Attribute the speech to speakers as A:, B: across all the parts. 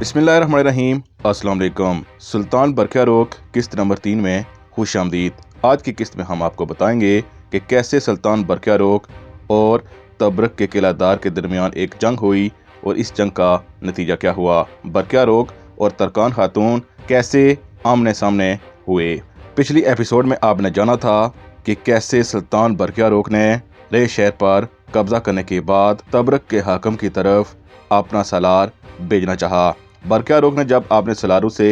A: बिस्मिल्लाहिर्रहमानिर्रहीम। अस्सलाम वालेकुम। सुल्तान बरक़िया रोग किस्त नंबर 3 में खुश आमदीद। आज की किस्त में हम आपको बताएंगे कि कैसे सुल्तान बरक़िया रोग और तबरक के किलादार के दरमियान एक जंग हुई और इस जंग का नतीजा क्या हुआ। बरक़िया रोग और तरकान खातून कैसे आमने सामने हुए। पिछली एपिसोड में आपने जाना था कि कैसे सुल्तान बरक़िया रोग ने रे शहर पर कब्जा करने के बाद तबरक के हाकम की तरफ अपना सालार भेजना चाहा। बरक़िया रोग ने जब आपने सलारू से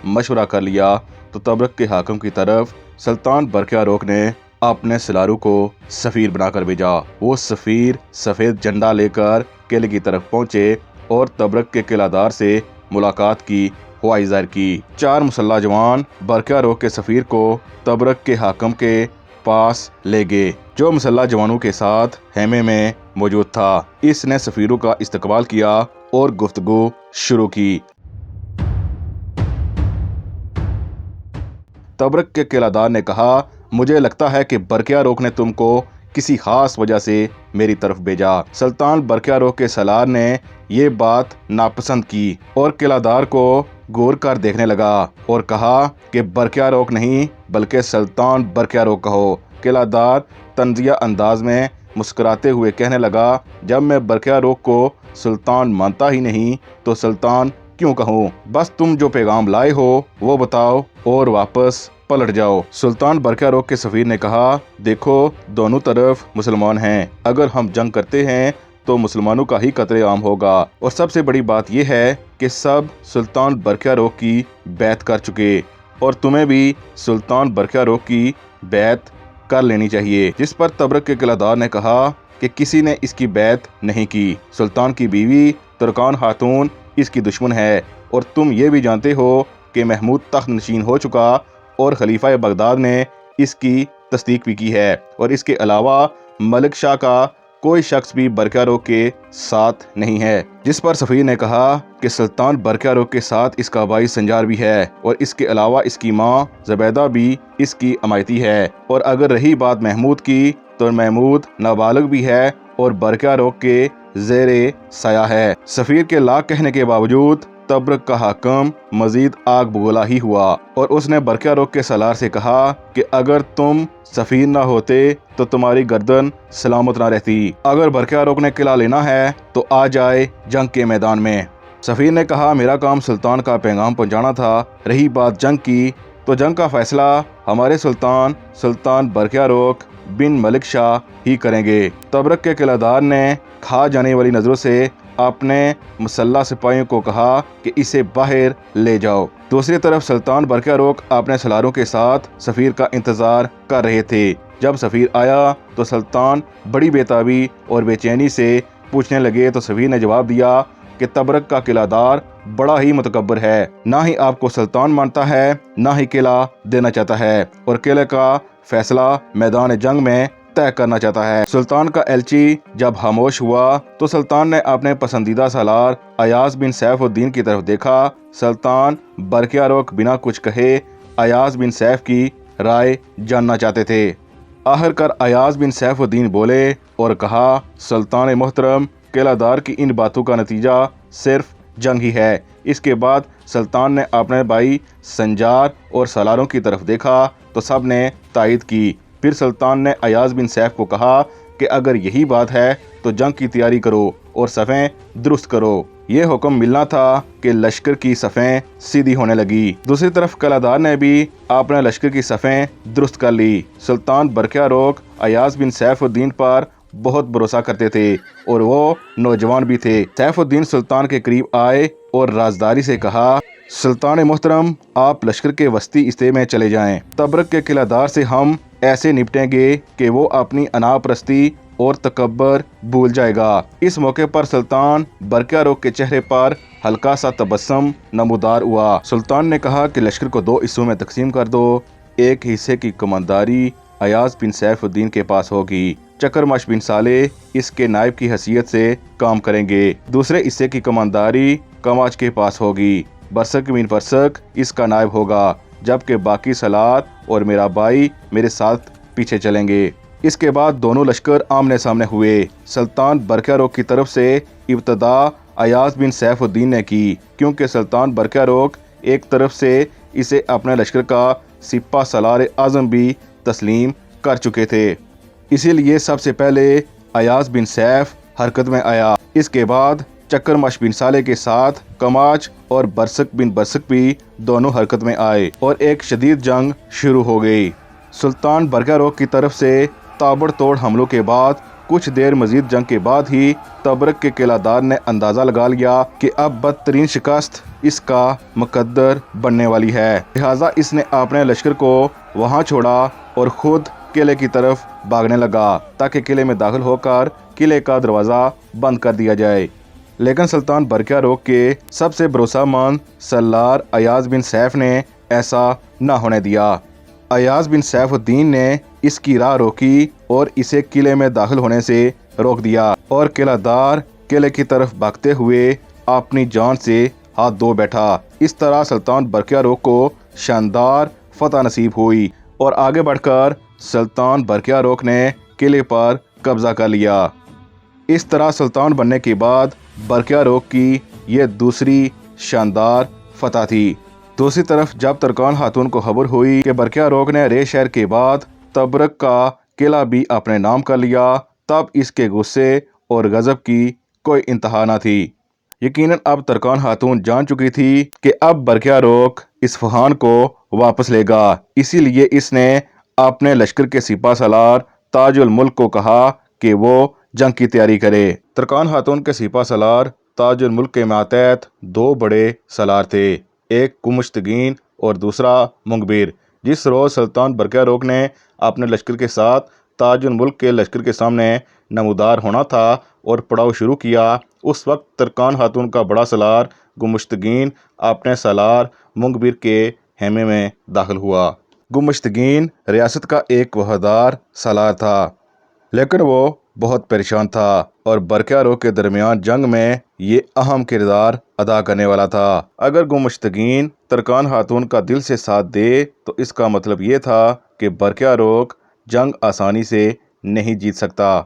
A: मशवरा कर लिया तो तबरक के हाकम की तरफ सुल्तान बरक़िया रोग ने अपने सलारू को सफ़ीर बनाकर भेजा। वो सफ़ीर सफ़ेद झंडा लेकर किले की तरफ पहुंचे और तबरक के किलादार से मुलाकात की ख्वाहिश ज़ाहिर की। 4 मुसल्लह जवान बरक़िया रोग के सफ़ीर को तबरक के हाकम के पास ले गए, जो मुसल्लह जवानों के साथ हेमे में मौजूद था। इसने सफ़ीरों का इस्तकबाल किया और गुफ्तगू शुरू की। तबरक के किलादार ने कहा, मुझे लगता है कि बरक़िया रोग ने तुमको किसी खास वजह से मेरी तरफ भेजा। सुल्तान बरक़िया रोग के सलार ने ये बात नापसंद की और किलादार को गौर कर देखने लगा और कहा कि बरक़िया रोग नहीं बल्कि सुल्तान बरक़िया रोग कहो। किलादार तंजिया अंदाज में मुस्कुराते हुए कहने लगा, जब मैं बरक़िया रोग को सुल्तान मानता ही नहीं तो सुल्तान क्यों कहूँ। बस तुम जो पैगाम लाए हो वो बताओ और वापस पलट जाओ। सुल्तान बरक़िया रोग के सफ़ीर ने कहा, देखो दोनों तरफ मुसलमान हैं, अगर हम जंग करते हैं तो मुसलमानों का ही कत्ले आम होगा और सबसे बड़ी बात यह है कि सब सुल्तान बरक़िया रोग की बैत कर चुके और तुम्हें भी सुल्तान बरक़िया रोग की बैत कर लेनी चाहिए। जिस पर तबरक के किलादार ने कहा कि किसी ने इसकी बैत नहीं की। सुल्तान की बीवी तरकान खातून इसकी दुश्मन है और तुम ये भी जानते हो कि महमूद तख्त नशीन हो चुका और खलीफा बगदाद ने इसकी तस्दीक भी की है और इसके अलावा मलिक शाह का कोई शख्स भी बरक़िया रोग के साथ नहीं है। जिस पर सफ़ीर ने कहा कि सुल्तान बरक़िया रोग के साथ इसका भाई संजार भी है और इसके अलावा इसकी माँ ज़बैदा भी इसकी अमायती है और अगर रही बात महमूद की तो महमूद नाबालिग भी है और बरक़िया रोग के ज़ेरे साया है। सफ़ीर के लाख कहने के बावजूद तबरक का हाकम मजीद आग बगोला ही हुआ और उसने बरक़िया रोग के सलार से कहा कि अगर तुम सफ़ीर ना होते तो तुम्हारी गर्दन सलामत ना रहती। अगर बरक़िया रोग ने किला लेना है तो आ जाए जंग के मैदान में। सफ़ीर ने कहा, मेरा काम सुल्तान का पैगाम पहुंचाना था, रही बात जंग की तो जंग का फैसला हमारे सुल्तान बरक़िया रोग बिन मलिक शाह ही करेंगे। तबरक के किलादार ने खा जाने वाली नज़रों से अपने मुसल्लह सिपाहियों को कहा कि इसे बाहर ले जाओ। दूसरी तरफ सुल्तान बरक़िया रोग अपने सलारों के साथ सफ़ीर का इंतज़ार कर रहे थे। जब सफ़ीर आया तो सुल्तान बड़ी बेताबी और बेचैनी से पूछने लगे तो सफ़ीर ने जवाब दिया कि तबरक का किलादार बड़ा ही मुतकब्बर है, ना ही आपको सुल्तान मानता है ना ही किला देना चाहता है और किले का फैसला मैदान जंग में तय करना चाहता है। सुल्तान का एलची जब खामोश हुआ तो सुल्तान ने अपने पसंदीदा सालार अयाज बिन सैफुद्दीन की तरफ देखा। सुल्तान बरक़िया रोग बिना कुछ कहे अयाज बिन सैफ की राय जानना चाहते थे। आखिरकार अयाज बिन सैफुद्दीन बोले और कहा, सुल्तान मोहतरम, किलादार की इन बातों का नतीजा सिर्फ जंग ही है। इसके बाद सुल्तान ने अपने भाई संजार और सलारों की तरफ देखा तो सब ने तायद की। फिर सुल्तान ने अयाज बिन सैफ को कहा कि अगर यही बात है तो जंग की तैयारी करो और सफ़ें दुरुस्त करो। ये हुक्म मिलना था कि लश्कर की सफ़ें सीधी होने लगी। दूसरी तरफ किलादार ने भी अपने लश्कर की सफ़ें दुरुस्त कर ली। सुल्तान बरक़िया रोग अयाज बिन सैफुद्दीन पर बहुत भरोसा करते थे और वो नौजवान भी थे। सैफुद्दीन सुल्तान के करीब आए और राजदारी से कहा, सुल्तान मोहतरम, आप लश्कर के वस्ती हिस्से में चले जाएं। तबरक के किलादार से हम ऐसे निपटेंगे कि वो अपनी अनापरस्ती और तकब्बर भूल जाएगा। इस मौके पर सुल्तान बरक़िया रोग के चेहरे पर हल्का सा तबस्सुम नमूदार हुआ। सुल्तान ने कहा कि लश्कर को 2 हिस्सों में तकसीम कर दो। एक हिस्से की कमांदारी अयाज बिन सैफुद्दीन के पास होगी, चकरमश बिन साले इसके नायब की हैसियत से काम करेंगे। दूसरे हिस्से की कमांदारी कमाच के पास होगी, बरसक बिन फरसक इसका नायब होगा, जबकि बाकी सलार और मेरा भाई मेरे साथ पीछे चलेंगे। इसके बाद दोनों लश्कर आमने सामने हुए। सुल्तान बरक़िया रोग की तरफ से इब्तदा ایاز بن سیف الدین نے کی، کیونکہ سلطان برقیاروق ایک طرف سے اسے اپنے لشکر کا سپہ سالار اعظم بھی تسلیم کر چکے تھے۔ اسی لیے سب سے پہلے ایاز بن سیف حرکت میں آیا۔ اس کے بعد چکرمش بن صالح کے ساتھ کماچ اور برسک بن برسک بھی دونوں حرکت میں آئے اور ایک شدید جنگ شروع ہو گئی۔ سلطان برقیاروق کی طرف سے تابڑ توڑ حملوں کے بعد کچھ دیر مزید جنگ کے بعد ہی تبرک کے قلعہ دار نے اندازہ لگا لیا کہ اب بدترین شکست اس کا مقدر بننے والی ہے، لہٰذا اس نے اپنے لشکر کو وہاں چھوڑا اور خود قلعے کی طرف بھاگنے لگا تاکہ قلعے میں داخل ہو کر قلعے کا دروازہ بند کر دیا جائے۔ لیکن سلطان برقیاروق کے سب سے بھروسہ مند سالار ایاز بن سیف نے ایسا نہ ہونے دیا۔ ایاز بن سیف الدین نے اس کی راہ روکی اور اسے قلعے میں داخل ہونے سے روک دیا اور قلعہ دار قلعے کی طرف بھاگتے ہوئے اپنی جان سے ہاتھ دھو بیٹھا۔ اس طرح سلطان برقیاروق کو شاندار فتح نصیب ہوئی اور آگے بڑھ کر سلطان برقیاروق نے قلعے پر قبضہ کر لیا۔ اس طرح سلطان بننے کے بعد برقیاروق کی یہ دوسری شاندار فتح تھی۔ دوسری طرف جب ترکان خاتون کو خبر ہوئی کہ برقیاروق نے رے شہر کے بعد تبرک کا قلعہ بھی اپنے نام کر لیا، تب اس کے غصے اور غضب کی کوئی انتہا نہ تھی۔ یقیناً اب ترکان خاتون جان چکی تھی کہ اب برقیاروق اصفہان کو واپس لے گا، اسی لیے اس نے اپنے لشکر کے سپہ سالار تاج الملک کو کہا کہ وہ جنگ کی تیاری کرے۔ ترکان خاتون کے سپہ سالار تاج الملک کے ماتحت دو بڑے سالار تھے، ایک گمشتگین اور دوسرا منگبیر۔ جس روز سلطان برقیاروق نے اپنے لشکر کے ساتھ تاج الملک کے لشکر کے سامنے نمودار ہونا تھا اور پڑاؤ شروع کیا، اس وقت ترکان خاتون کا بڑا سالار گمشتگین اپنے سالار منگبیر کے خیمے میں داخل ہوا۔ گمشتگین ریاست کا ایک وفادار سالار تھا، لیکن وہ بہت پریشان تھا اور برقیاروق کے درمیان جنگ میں یہ اہم کردار ادا کرنے والا تھا۔ اگر گمشتگین ترکان خاتون کا دل سے ساتھ دے تو اس کا مطلب یہ تھا کہ برقیاروق جنگ آسانی سے نہیں جیت سکتا،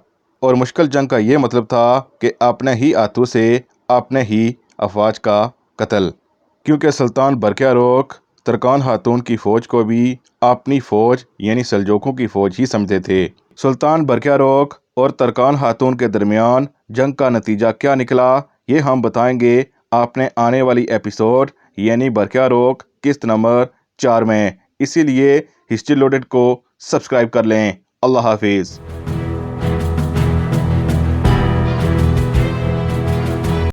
A: اور مشکل جنگ کا یہ مطلب تھا کہ اپنے ہی ہاتھوں سے اپنے ہی افواج کا قتل، کیونکہ سلطان برقیاروق ترکان خاتون کی فوج کو بھی اپنی فوج یعنی سلجوقوں کی فوج ہی سمجھتے تھے۔ سلطان برقیاروق اور ترکان خاتون کے درمیان جنگ کا نتیجہ کیا نکلا، یہ ہم بتائیں گے اپنے آنے والی ایپیسوڈ یعنی برقیاروق قسط نمبر 4 میں۔ اسی لیے ہسٹری لوڈڈ کو سبسکرائب کر لیں۔ اللہ حافظ۔